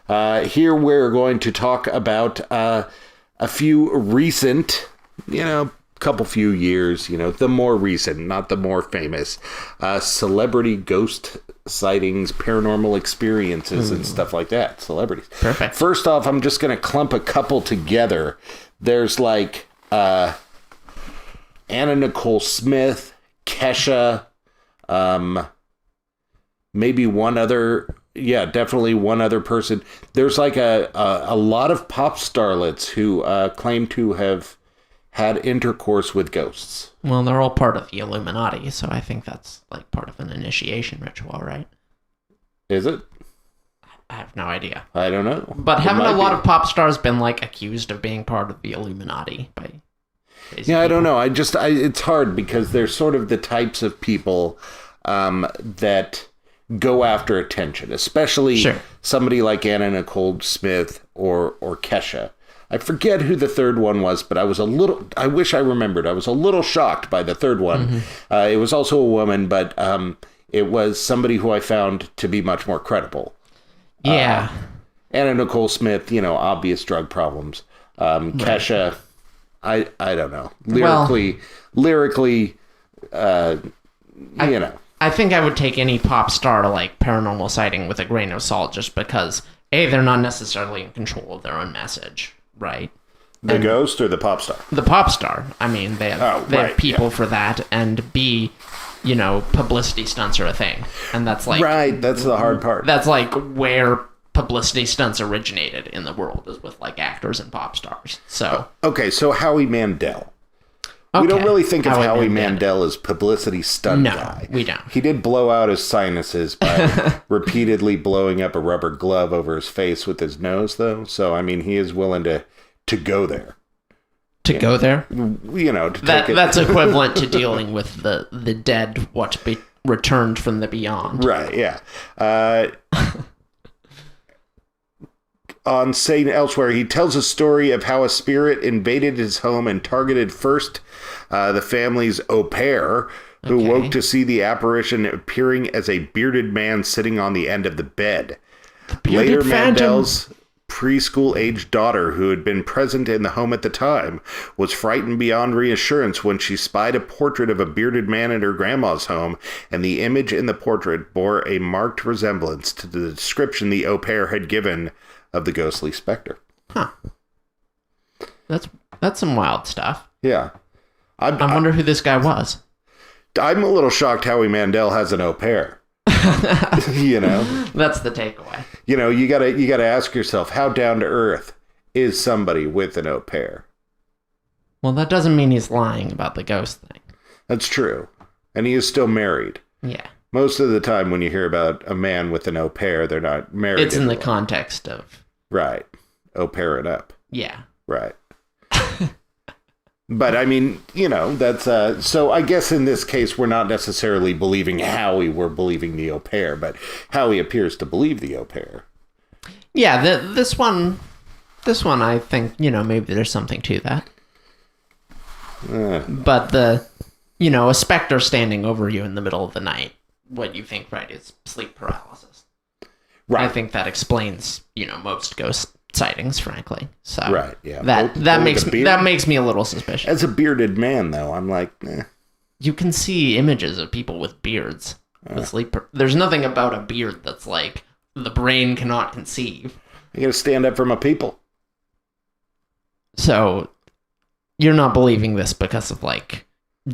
Here we're going to talk about a few recent, couple few years, the more recent, not the more famous, celebrity ghost sightings, paranormal experiences, and stuff like that. Celebrities. Perfect. First off, I'm just going to clump a couple together. There's like Anna Nicole Smith, Kesha, maybe one other. Yeah, definitely one other person. There's like a lot of pop starlets who claim to have had intercourse with ghosts. Well, they're all part of the Illuminati, so I think that's like part of an initiation ritual, right? Is it? I have no idea. I don't know. But haven't a lot of pop stars been like accused of being part of the Illuminati by Yeah, I don't know. It's hard because they're sort of the types of people that go after attention, especially somebody like Anna Nicole Smith or Kesha. I forget who the third one was, but I wish I remembered. I was a little shocked by the third one. Mm-hmm. It was also a woman, but it was somebody who I found to be much more credible. Yeah. Anna Nicole Smith, obvious drug problems. Kesha, I don't know. Lyrically, I think I would take any pop star like paranormal sighting with a grain of salt just because, A, they're not necessarily in control of their own message, right? The ghost or the pop star? The pop star. I mean, they have people for that, and B, publicity stunts are a thing. And that's like... Right, that's the hard part. That's like where publicity stunts originated in the world, is with like actors and pop stars. So... Okay, so Howie Mandel. We don't really think of Howie Mandel as publicity stunt guy. No, we don't. He did blow out his sinuses by repeatedly blowing up a rubber glove over his face with his nose, though. So, I mean, he is willing to go there. To go there? Take it. That's equivalent to dealing with the dead, what be returned from the beyond. Right, yeah. On Saying Elsewhere, he tells a story of how a spirit invaded his home and targeted first the family's au pair, who woke to see the apparition appearing as a bearded man sitting on the end of the bed. Later, Mandel's preschool-aged daughter, who had been present in the home at the time, was frightened beyond reassurance when she spied a portrait of a bearded man in her grandma's home, and the image in the portrait bore a marked resemblance to the description the au pair had given of the ghostly specter. Huh. That's some wild stuff. Yeah. I wonder who this guy was. I'm a little shocked Howie Mandel has an au pair. That's the takeaway. You gotta ask yourself, how down to earth is somebody with an au pair? Well, that doesn't mean he's lying about the ghost thing. That's true. And he is still married. Yeah. Most of the time when you hear about a man with an au pair, they're not married. It's in the context of... Right. Au pair it up. Yeah. Right. But I mean, that's so I guess in this case we're not necessarily believing Howie, we're believing the au pair, but Howie appears to believe the au pair. Yeah, this one I think, maybe there's something to that. But a specter standing over you in the middle of the night, what you think, right, is sleep paralysis. Right. I think that explains, most ghost sightings, frankly. So right, yeah. That makes me a little suspicious. As a bearded man, though, I'm like, You can see images of people with beards with sleep. There's nothing about a beard that's like the brain cannot conceive. I gotta stand up for my people. So you're not believing this because of like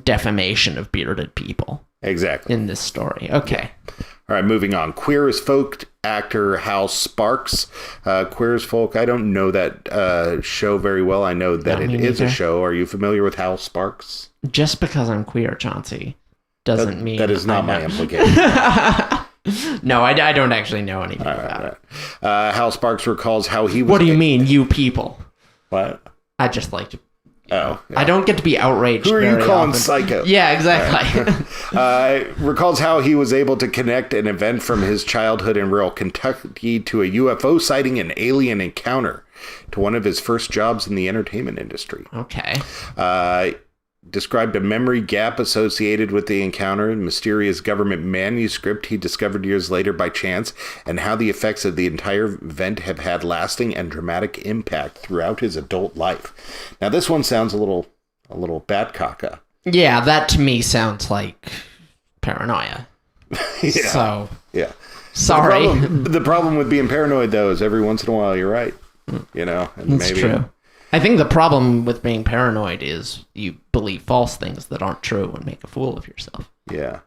defamation of bearded people. Exactly. In this story. Okay. Yeah. All right, moving on. Queer as Folk actor Hal Sparks. Queer as Folk, I don't know that show very well. I know that it is a show. Are you familiar with Hal Sparks? Just because I'm queer, Chauncey, doesn't mean... That is not my implication. No, I don't actually know anything about it. Hal Sparks recalls how he was... What do you mean, you people? What? I just like to... Oh, yeah. I don't get to be outraged. Who are you calling often. psycho? Yeah, exactly. Recalls how he was able to connect an event from his childhood in rural Kentucky to a UFO sighting and alien encounter to one of his first jobs in the entertainment industry. Okay. described a memory gap associated with the encounter in mysterious government manuscript he discovered years later by chance, and how the effects of the entire event have had lasting and dramatic impact throughout his adult life. Now, this one sounds a little Batcaca. Yeah, that to me sounds like paranoia. Yeah. So, yeah. Sorry. The problem with being paranoid, though, is every once in a while you're right. You know, and It's true. I think the problem with being paranoid is you believe false things that aren't true and make a fool of yourself. Yeah.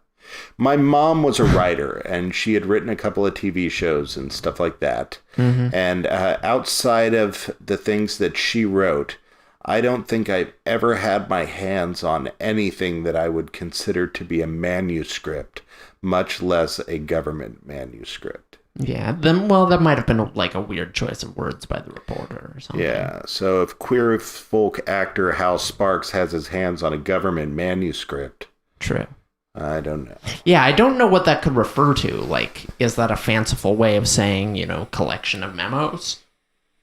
My mom was a writer, and she had written a couple of TV shows and stuff like that. Mm-hmm. And outside of the things that she wrote, I don't think I've ever had my hands on anything that I would consider to be a manuscript, much less a government manuscript. Yeah, then, well, that might have been like a weird choice of words by the reporter or something. Yeah, so if queer folk actor Hal Sparks has his hands on a government manuscript... True. I don't know. Yeah, I don't know what that could refer to. Like, is that a fanciful way of saying, you know, collection of memos?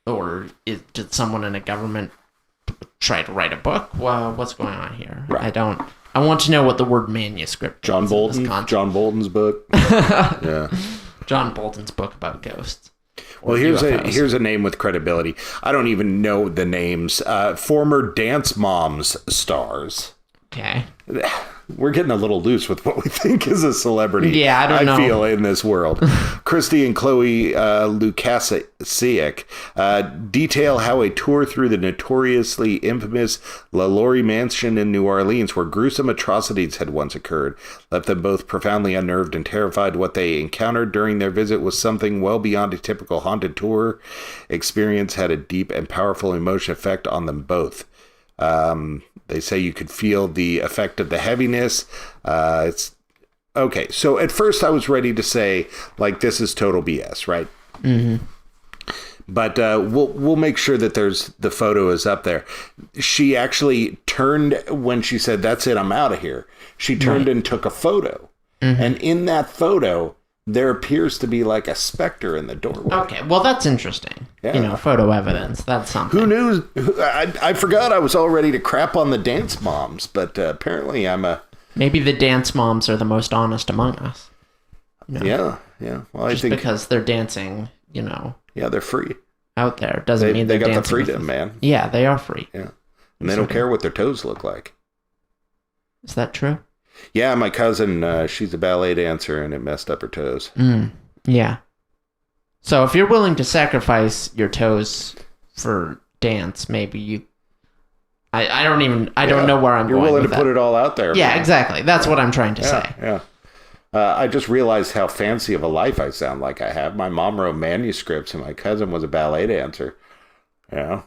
Or did someone in a government try to write a book? Well, what's going on here? Right. I want to know what the word manuscript John Bolton's book. Yeah. John Bolton's book about ghosts. Well, here's a name with credibility. I don't even know the names. Former Dance Moms stars. Okay. We're getting a little loose with what we think is a celebrity. Yeah, I don't know. I feel in this world. Christy and Chloe Lukasiak detail how a tour through the notoriously infamous LaLaurie Mansion in New Orleans, where gruesome atrocities had once occurred, left them both profoundly unnerved and terrified. What they encountered during their visit was something well beyond a typical haunted tour experience, had a deep and powerful emotional effect on them both. They say you could feel the effect of the heaviness. It's okay. So at first I was ready to say, like, this is total BS, right? Mm-hmm. But we'll make sure that the photo is up there. She actually turned when she said, "That's it, I'm out of here." She turned and took a photo, and in that photo, there appears to be like a specter in the doorway. Okay, well, that's interesting. Yeah. You know, photo evidence. That's something. Who knew? I forgot I was all ready to crap on the dance moms, but apparently I'm a... Maybe the dance moms are the most honest among us. You know? Yeah. Well, just because they're dancing, you know... Yeah, they're free. Out there. Doesn't mean they're dancing. They got the freedom, man. Yeah, they are free. Yeah. And they don't care what their toes look like. Is that true? Yeah, my cousin, she's a ballet dancer, and it messed up her toes. Yeah. So if you're willing to sacrifice your toes for dance, maybe you... I don't know where I'm going. You're willing to put it all out there. Yeah, man. Exactly. That's what I'm trying to say. Yeah. I just realized how fancy of a life I sound like I have. My mom wrote manuscripts, and my cousin was a ballet dancer. You know?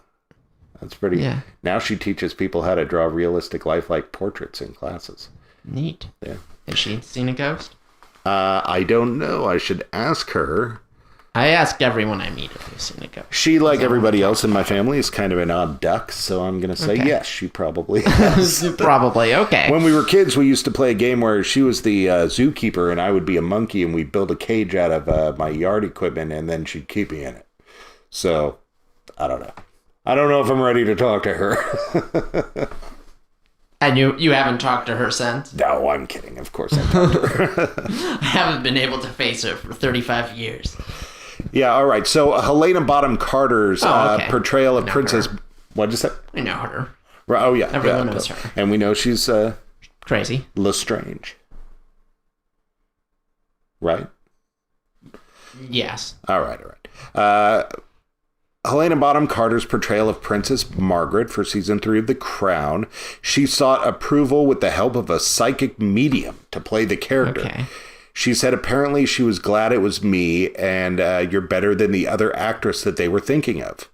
That's pretty... Yeah. Now she teaches people how to draw realistic lifelike portraits in classes. Neat. Yeah. Has she seen a ghost? I don't know. I should ask her. I ask everyone I meet if they've seen a ghost. She, like everybody else in my family, is kind of an odd duck, so I'm going to say yes, she probably has. Probably, okay. When we were kids, we used to play a game where she was the zookeeper and I would be a monkey, and we'd build a cage out of my yard equipment, and then she'd keep me in it. So, I don't know. I don't know if I'm ready to talk to her. And you haven't talked to her since? No, I'm kidding. Of course I talked to her. I haven't been able to face her for 35 years. Yeah, all right. So Helene Bonham Carter's portrayal of Princess... Her. What'd you say? I know her. Oh, yeah. Everyone knows her. And we know she's... crazy. Lestrange. Right? Yes. All right. Helena Bonham Carter's portrayal of Princess Margaret for season 3 of The Crown. She sought approval with the help of a psychic medium to play the character. Okay. She said apparently she was glad it was me, and you're better than the other actress that they were thinking of.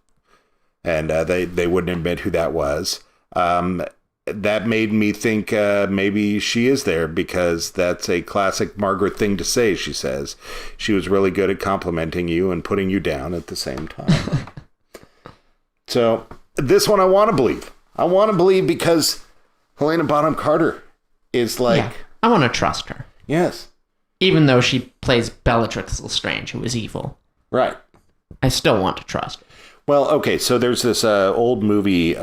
And they wouldn't admit who that was. That made me think maybe she is there, because that's a classic Margaret thing to say, she says. She was really good at complimenting you and putting you down at the same time. So this one I want to believe. I want to believe because Helena Bonham Carter is like... Yeah, I want to trust her. Yes. Even though she plays Bellatrix Lestrange, who is evil. Right. I still want to trust her. Well, okay, so there's this old movie...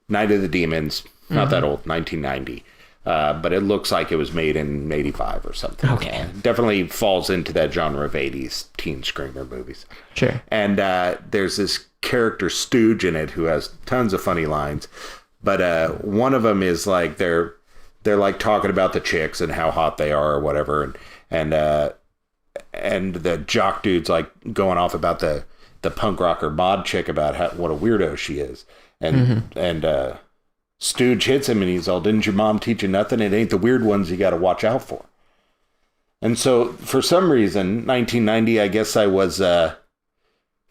Night of the Demons. Not that old, 1990. But it looks like it was made in 85 or something. Okay. Definitely falls into that genre of 80s teen screamer movies. Sure. And there's this character Stooge in it who has tons of funny lines. But one of them is like they're like talking about the chicks and how hot they are or whatever. And the jock dude's like going off about the punk rocker mod chick about what a weirdo she is. And Stooge hits him and he's all, didn't your mom teach you nothing? It ain't the weird ones you got to watch out for. And so for some reason, 1990, I guess I was a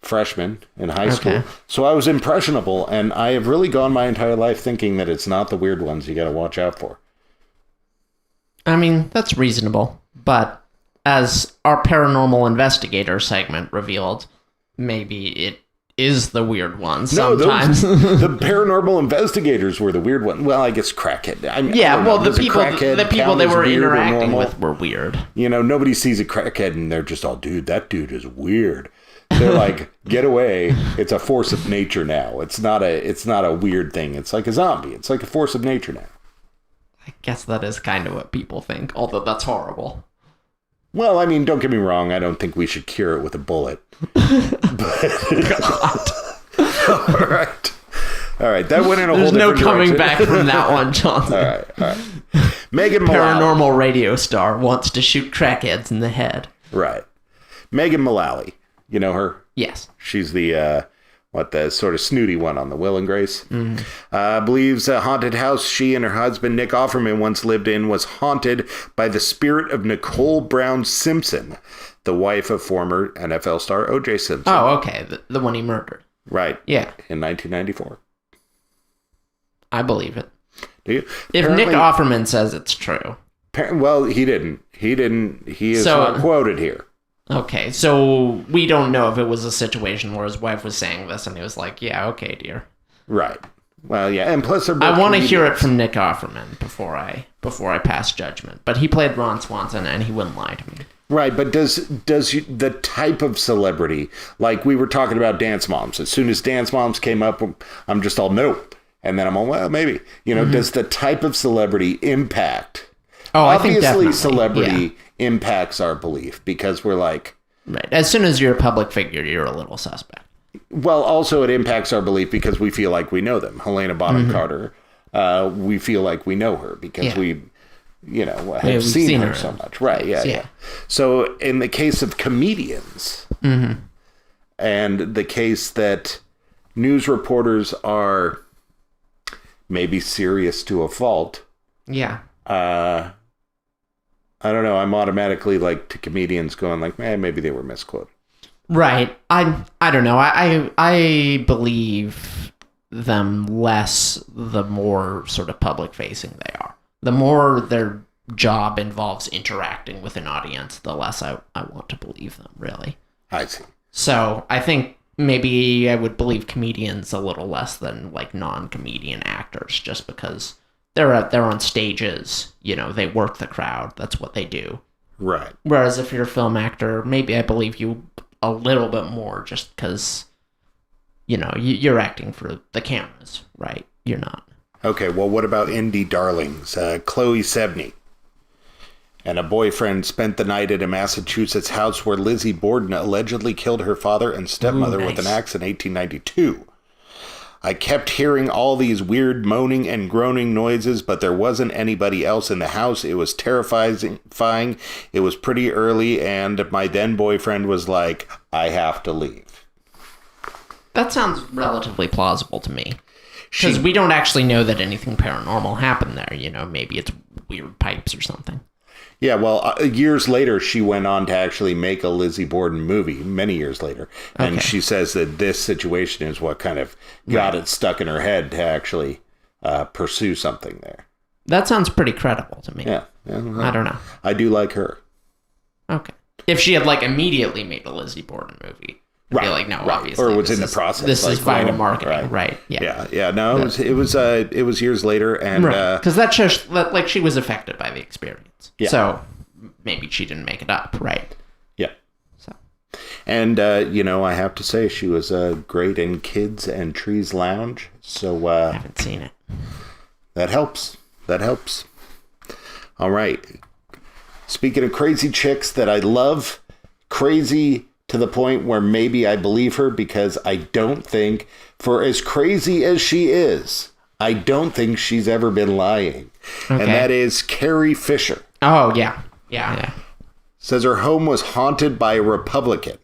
freshman in high school. So I was impressionable, and I have really gone my entire life thinking that it's not the weird ones you got to watch out for. I mean, that's reasonable. But as our paranormal investigator segment revealed, maybe it is the weird ones sometimes. No, the paranormal investigators were the weird one. Well, I guess crackhead. The people they were interacting with were weird. You know, nobody sees a crackhead and they're just all, dude, that dude is weird. They're like, get away. It's a force of nature now. It's not a weird thing. It's like a zombie. It's like a force of nature now. I guess that is kind of what people think, although that's horrible. Well, I mean, don't get me wrong. I don't think we should cure it with a bullet. God. All right. That went in a whole different direction. There's no coming back from that one, John. All right. Megan Mullally. Paranormal radio star wants to shoot crackheads in the head. Right. Megan Mullally. You know her? Yes. She's the sort of snooty one on the Will and Grace. Believes a haunted house she and her husband, Nick Offerman, once lived in was haunted by the spirit of Nicole Brown Simpson, the wife of former NFL star O.J. Simpson. Oh, okay. The one he murdered. Right. Yeah. In 1994. I believe it. Do you? If Nick Offerman says it's true. Well, he didn't. He is not quoted here. Okay, so we don't know if it was a situation where his wife was saying this and he was like, yeah, okay, dear. Right. Well, yeah, and plus I want to hear it from Nick Offerman before I pass judgment. But he played Ron Swanson and he wouldn't lie to me. Right, but does the type of celebrity, like we were talking about Dance Moms, as soon as Dance Moms came up, I'm just all, nope. And then I'm all, well, maybe. You know, does the type of celebrity impact? Oh, I think definitely. Obviously, celebrity impacts our belief because we're like... Right. As soon as you're a public figure, you're a little suspect. Well, also it impacts our belief because we feel like we know them. Helene Bonham Carter, we feel like we know her because we, have seen her so much. Right, yeah. So in the case of comedians, and the case that news reporters are maybe serious to a fault... Yeah. I don't know. I'm automatically like to comedians going like, man, maybe they were misquoted. Right. I don't know. I believe them less the more sort of public facing they are. The more their job involves interacting with an audience, the less I want to believe them, really. I see. So I think maybe I would believe comedians a little less than like non-comedian actors, just because they're on stages, they work the crowd. That's what they do. Right. Whereas if you're a film actor, maybe I believe you a little bit more just because, you're acting for the cameras, right? You're not. Okay, well, what about indie darlings? Chloe Sevigny and a boyfriend spent the night at a Massachusetts house where Lizzie Borden allegedly killed her father and stepmother with an axe in 1892. I kept hearing all these weird moaning and groaning noises, but there wasn't anybody else in the house. It was terrifying. It was pretty early, and my then boyfriend was like, I have to leave. That sounds relatively plausible to me. Because we don't actually know that anything paranormal happened there. Maybe it's weird pipes or something. Yeah, well, years later, she went on to actually make a Lizzie Borden movie, many years later. And she says that this situation is what kind of got it stuck in her head to actually pursue something there. That sounds pretty credible to me. Yeah. I don't know. I do like her. Okay. If she had, maybe made a Lizzie Borden movie. I'd be like, no, obviously. Or was in the process. This is viral marketing, right? Yeah. No, it was years later, and because that shows that she was affected by the experience. Yeah. So maybe she didn't make it up, right? Yeah. So, And, I have to say she was great in Kids and Trees Lounge. So I haven't seen it. That helps. All right. Speaking of crazy chicks that I love, crazy to the point where maybe I believe her, because I don't think, for as crazy as she is, I don't think she's ever been lying. Okay. And that is Carrie Fisher. Oh, yeah. Yeah. Says her home was haunted by a Republican.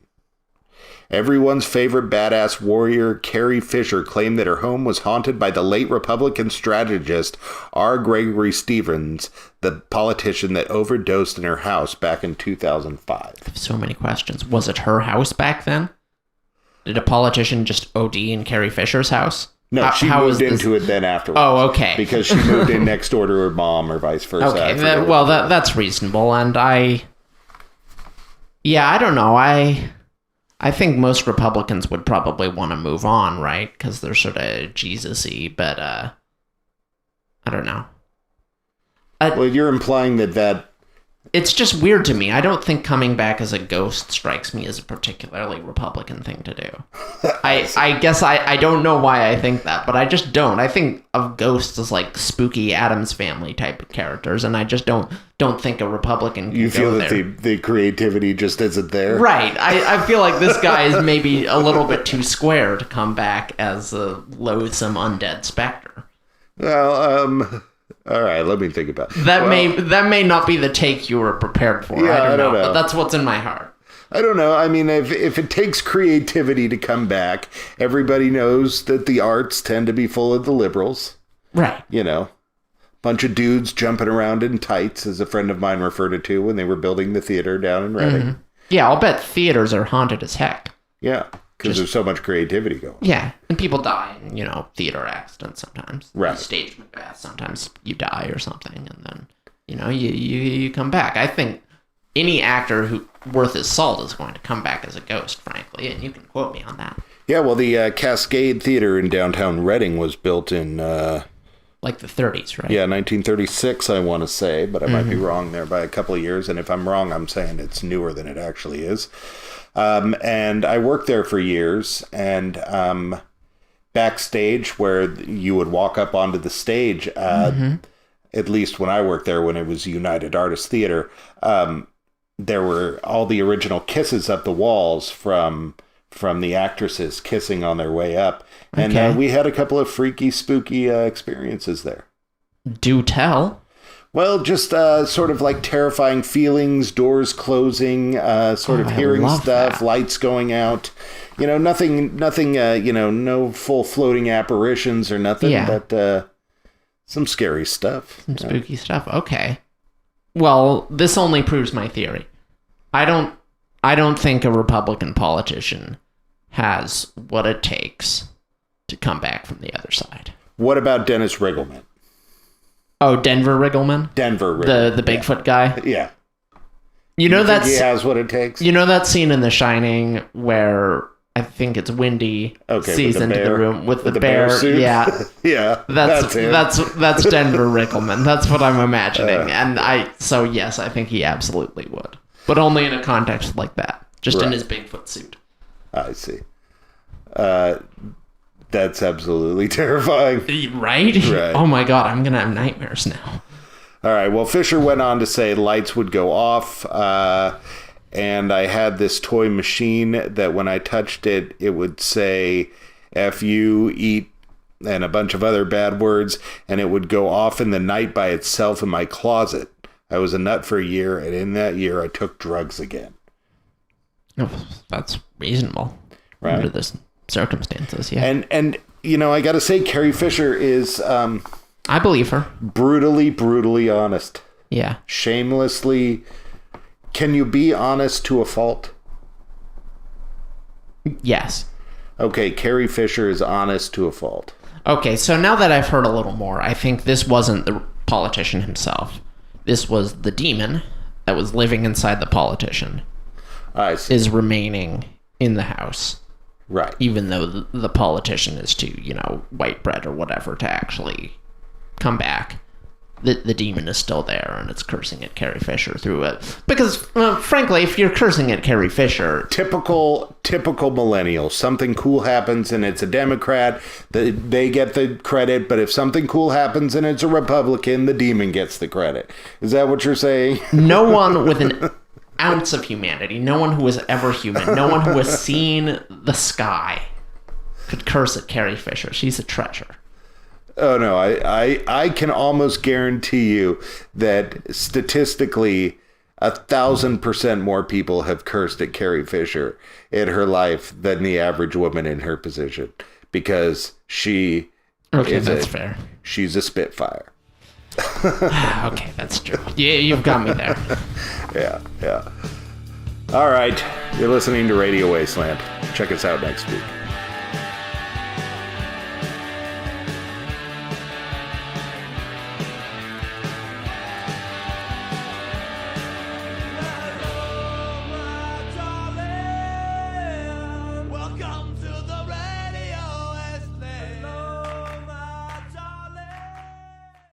Everyone's favorite badass warrior, Carrie Fisher, claimed that her home was haunted by the late Republican strategist R. Gregory Stevens, the politician that overdosed in her house back in 2005. I have so many questions. Was it her house back then? Did a politician just OD in Carrie Fisher's house? No, she moved into it then afterwards. Oh, okay. Because she moved in next door to her mom or vice versa. Okay, that's reasonable. And I don't know. I think most Republicans would probably want to move on, right? Because they're sort of Jesus-y, but I don't know. Well, you're implying that... It's just weird to me. I don't think coming back as a ghost strikes me as a particularly Republican thing to do. I guess I don't know why I think that, but I just don't. I think of ghosts as like spooky Addams Family type of characters, and I just don't think a Republican can You feel go that there. the creativity just isn't there? Right. I feel like this guy is maybe a little bit too square to come back as a loathsome undead specter. Well, all right, let me think about it. That may not be the take you were prepared for. Yeah, I don't know. But that's what's in my heart. I don't know. I mean, if it takes creativity to come back, everybody knows that the arts tend to be full of the liberals. Right. Bunch of dudes jumping around in tights, as a friend of mine referred it to when they were building the theater down in Reading. Mm-hmm. Yeah, I'll bet theaters are haunted as heck. Yeah, because there's so much creativity going on. Yeah, and people die in, theater accidents sometimes. Right. Stage Macbeth, sometimes you die or something, and then, you come back. I think any actor who worth his salt is going to come back as a ghost, frankly, and you can quote me on that. Yeah, well, the Cascade Theater in downtown Reading was built in... like the 30s, right? Yeah, 1936, I want to say, but I might be wrong there by a couple of years, and if I'm wrong, I'm saying it's newer than it actually is. And I worked there for years, and backstage where you would walk up onto the stage, at least when I worked there, when it was United Artists Theater, there were all the original kisses up the walls from the actresses kissing on their way up. And we had a couple of freaky, spooky experiences there. Do tell. Well, just sort of like terrifying feelings, doors closing, sort of hearing stuff, lights going out. Nothing, no full floating apparitions or nothing, but some scary stuff. Some spooky stuff. Okay. Well, this only proves my theory. I don't think a Republican politician has what it takes to come back from the other side. What about Dennis Riggleman? Oh, Denver Riggleman? Denver Riggleman. The Bigfoot guy? Yeah. You know that he has what it takes? You know that scene in The Shining where I think it's Wendy sees into the room with the bear suit? Yeah. Yeah. That's Denver Riggleman. That's what I'm imagining. And yes, I think he absolutely would. But only in a context like that. Just in his Bigfoot suit. I see. That's absolutely terrifying. Right? Oh my god, I'm going to have nightmares now. All right, well, Fisher went on to say lights would go off, and I had this toy machine that when I touched it, it would say, F you, eat, and a bunch of other bad words, and it would go off in the night by itself in my closet. I was a nut for a year, and in that year, I took drugs again. Oh, that's reasonable. Right. Under the circumstances, yeah. And I got to say, Carrie Fisher is... I believe her. Brutally honest. Yeah. Shamelessly. Can you be honest to a fault? Yes. Okay, Carrie Fisher is honest to a fault. Okay, so now that I've heard a little more, I think this wasn't the politician himself. This was the demon that was living inside the politician. I see. Is remaining in the house. Right. Even though the politician is too, white bread or whatever to actually come back. the demon is still there and it's cursing at Carrie Fisher through it. Because, frankly, if you're cursing at Carrie Fisher... Typical millennial. Something cool happens and it's a Democrat, they get the credit, but if something cool happens and it's a Republican, the demon gets the credit. Is that what you're saying? No one with an ounce of humanity, no one who is ever human, no one who has seen the sky could curse at Carrie Fisher. She's a treasure. Oh, no, I can almost guarantee you that statistically 1,000% more people have cursed at Carrie Fisher in her life than the average woman in her position, because she that's fair. She's a spitfire. Okay, that's true. Yeah, you've got me there. Yeah. All right, you're listening to Radio Wasteland. Check us out next week.